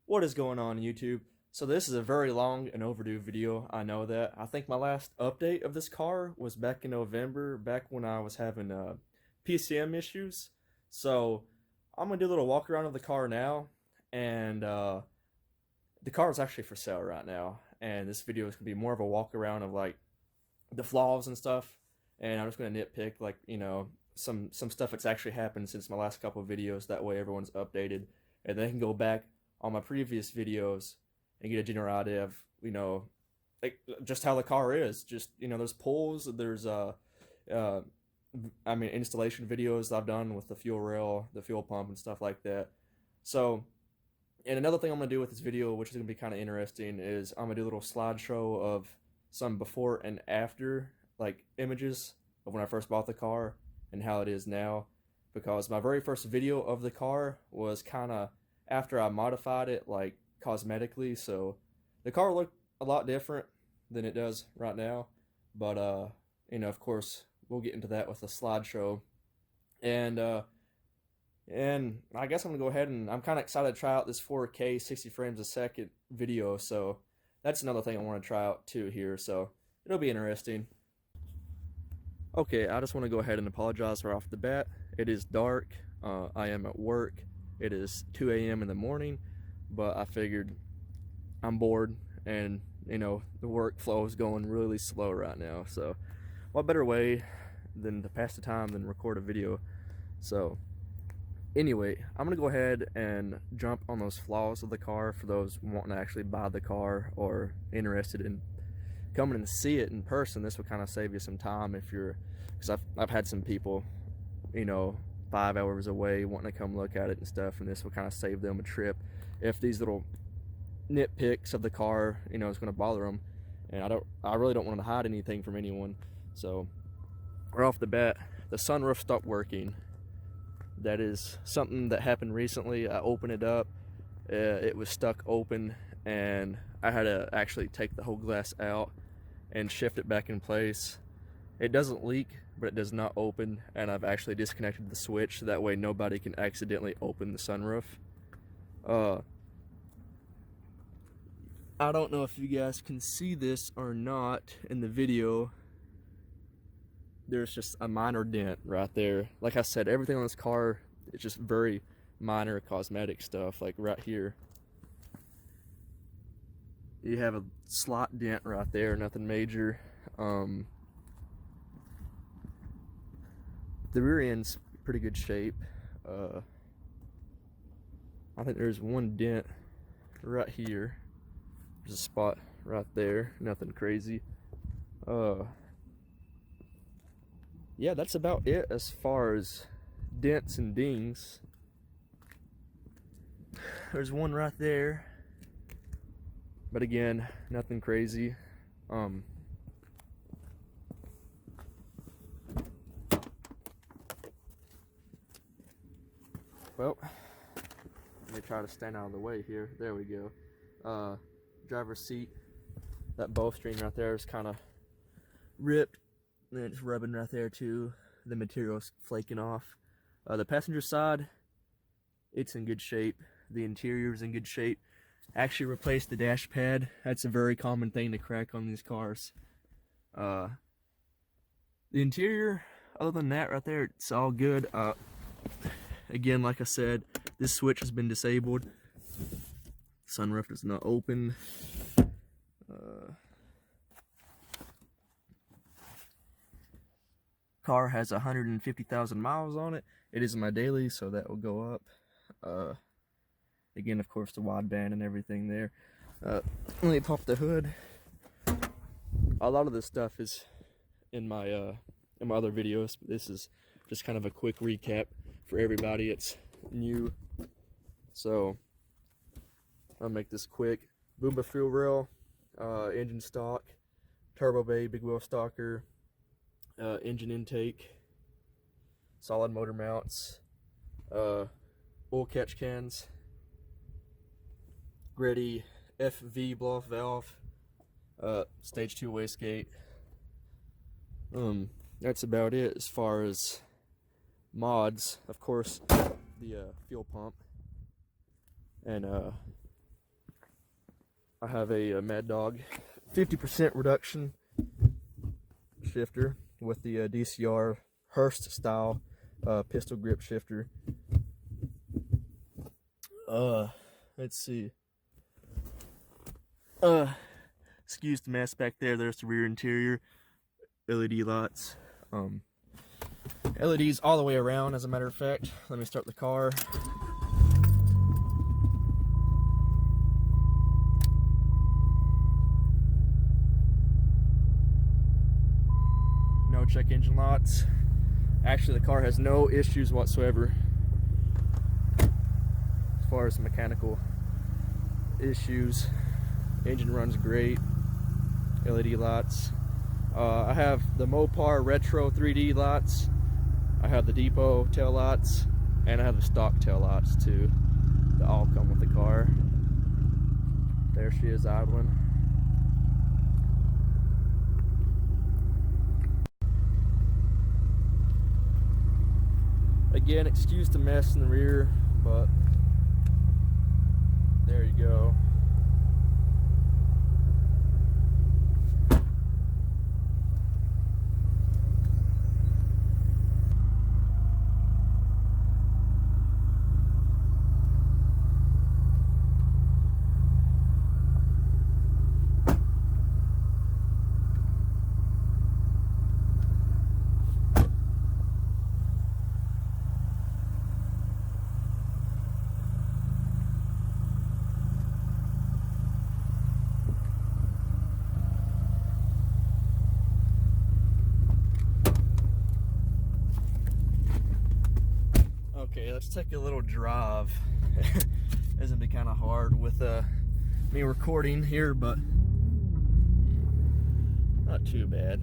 What is going on YouTube? So this is a very long and overdue video, I know that. I think my last update of this car was back in November, back when I was having PCM issues. So I'm going to do a little walk around of the car now, and the car is actually for sale right now. And this video is going to be more of a walk around of like the flaws and stuff, and I'm just going to nitpick like, some stuff that's actually happened since my last couple of videos. That way everyone's updated, and they can go back on my previous videos and get a general idea of, like just how the car is. Just, there's pulls, there's installation videos I've done with the fuel rail, the fuel pump, and stuff like that. So, and another thing I'm gonna do with this video, which is gonna be kind of interesting, is I'm gonna do a little slideshow of some before and after like images of when I first bought the car and how it is now, because my very first video of the car was kind of after I modified it like cosmetically, so the car looked a lot different than it does right now. But of course we'll get into that with the slideshow, and I guess I'm gonna go ahead, and I'm kind of excited to try out this 4K 60 frames a second video, so that's another thing I want to try out too here, so it'll be interesting. Okay, I just want to go ahead and apologize right off the bat. It is dark. I am at work. It is 2 a.m. in the morning, but I figured I'm bored, and the workflow is going really slow right now, so what better way than to pass the time than record a video. So anyway, I'm gonna go ahead and jump on those flaws of the car for those wanting to actually buy the car or interested in coming and see it in person. This will kind of save you some time if you're, because I've had some people 5 hours away wanting to come look at it and stuff, and this will kind of save them a trip if these little nitpicks of the car is going to bother them. And I really don't want to hide anything from anyone. So right off the bat, the sunroof stopped working. That is something that happened recently. I opened it up, it was stuck open, and I had to actually take the whole glass out and shift it back in place. It doesn't leak, but it does not open, and I've actually disconnected the switch so that way nobody can accidentally open the sunroof. I don't know if you guys can see this or not in the video. There's just a minor dent right there. Like I said, everything on this car is just very minor cosmetic stuff. Like right here, you have a slight dent right there, nothing major. The rear end's pretty good shape. I think there's one dent right here. There's a spot right there, nothing crazy. Yeah, that's about it as far as dents and dings. There's one right there, but again, nothing crazy. Well, let me try to stand out of the way here. There we go. Driver's seat, that bolstering right there is kind of ripped, and it's rubbing right there too. The material's flaking off. The passenger side, it's in good shape. The interior's in good shape. Actually replaced the dash pad. That's a very common thing to crack on these cars. The interior, other than that right there, it's all good. Again, like I said, this switch has been disabled. Sunroof does not open. Car has 150,000 miles on it. It is my daily, so that will go up. Again, of course, the wideband and everything there. Let me pop the hood. A lot of this stuff is in my other videos, but this is just kind of a quick recap for everybody. It's new, so I'll make this quick. Boomba fuel rail, engine stock, Turbobay big wheel stalker, engine intake, solid motor mounts, oil catch cans, Greddy FV BOV valve, stage 2 wastegate. That's about it as far as mods. Of course, the fuel pump, and I have a Mad Dog 50% reduction shifter with the DCR Hurst style pistol grip shifter. Let's see. Excuse the mess back there. There's the rear interior. LED lights. LEDs all the way around, as a matter of fact. Let me start the car. No check engine lights. Actually, the car has no issues whatsoever as far as mechanical issues. Engine runs great. LED lights. I have the Mopar Retro 3D lights. I have the depot tail lights, and I have the stock tail lights too. They all come with the car. There she is idling. Again, excuse the mess in the rear, but there you go. Okay, let's take a little drive. It's gonna be kind of hard with me recording here, but not too bad.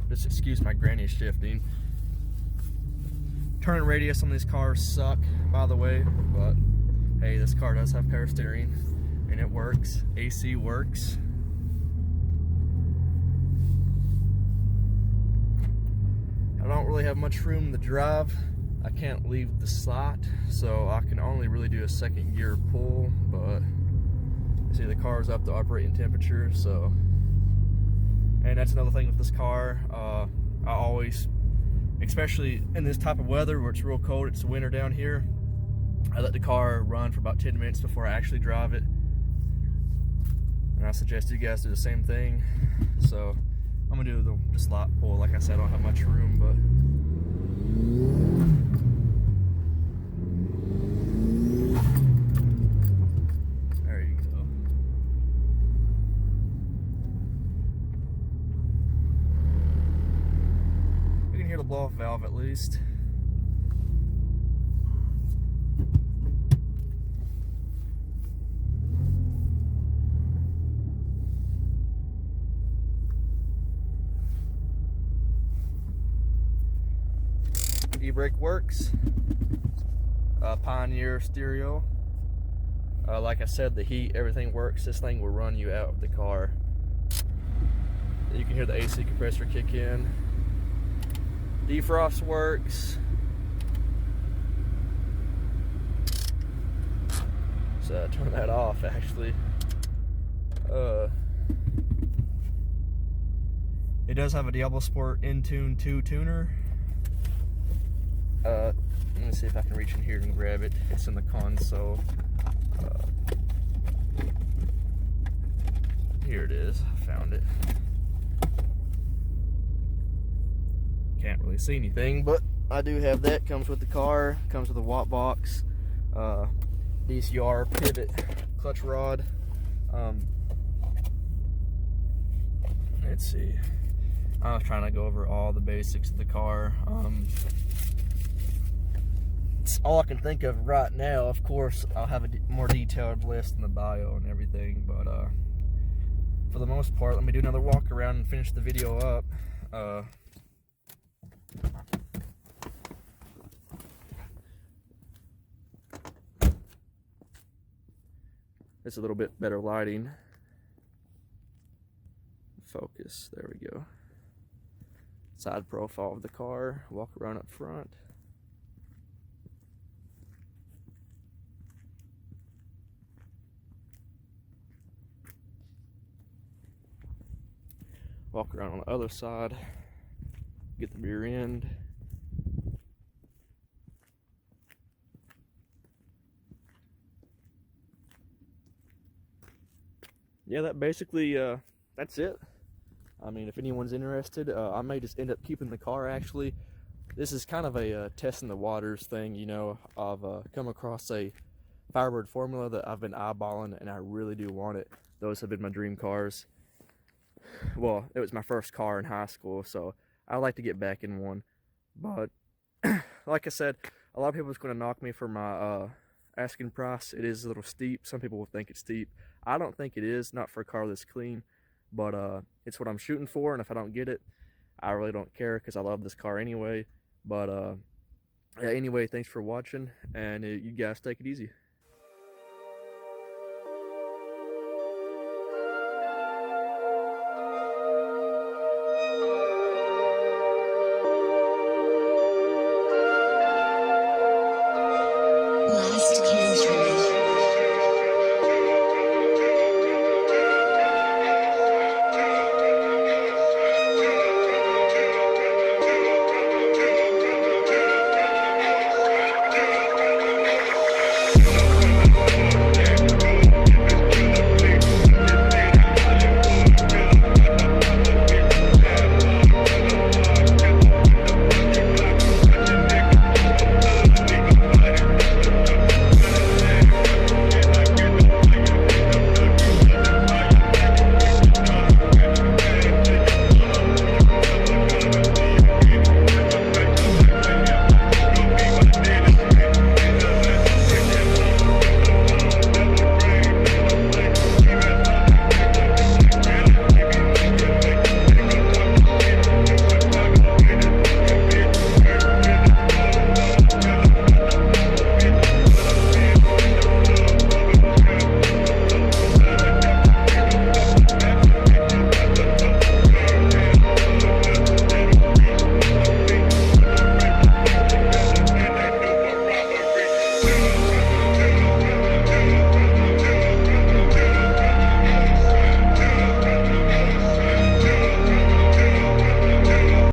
Just excuse my granny shifting. Turning radius on these cars suck, by the way, but hey, this car does have power steering and it works. AC works. I don't really have much room to drive. I can't leave the slot, so I can only really do a second gear pull, but you see the car's up to operating temperature, so. And that's another thing with this car. I always, especially in this type of weather where it's real cold, it's winter down here, I let the car run for about 10 minutes before I actually drive it. And I suggest you guys do the same thing. So I'm gonna do the slot pull. Like I said, I don't have much room, but there you go. You can hear the blow-off valve at least. E-brake works. Pioneer stereo. Like I said, the heat, everything works. This thing will run you out of the car. You can hear the AC compressor kick in. Defrost works. So turn that off actually. It does have a Diablo Sport Intune 2 tuner. Let me see if I can reach in here and grab it. It's in the console. Here it is. I found it. Can't really see anything, but I do have that. Comes with the car. Comes with a WOT box. DCR pivot clutch rod. Let's see. I was trying to go over all the basics of the car. It's all I can think of right now. Of course, I'll have a more detailed list in the bio and everything, but for the most part, let me do another walk around and finish the video up. It's a little bit better lighting. Focus, there we go. Side profile of the car, walk around up front. Walk around on the other side, get the rear end. Yeah, that basically, that's it. I mean, if anyone's interested, I may just end up keeping the car actually. This is kind of a testing the waters thing, you know. I've come across a Firebird formula that I've been eyeballing, and I really do want it. Those have been my dream cars. Well, it was my first car in high school, so I'd like to get back in one. But like I said, a lot of people are going to knock me for my asking price. It is a little steep. Some people will think it's steep. I don't think it is, not for a car this clean, but it's what I'm shooting for, and if I don't get it, I really don't care because I love this car anyway. But yeah, anyway, thanks for watching, and you guys take it easy.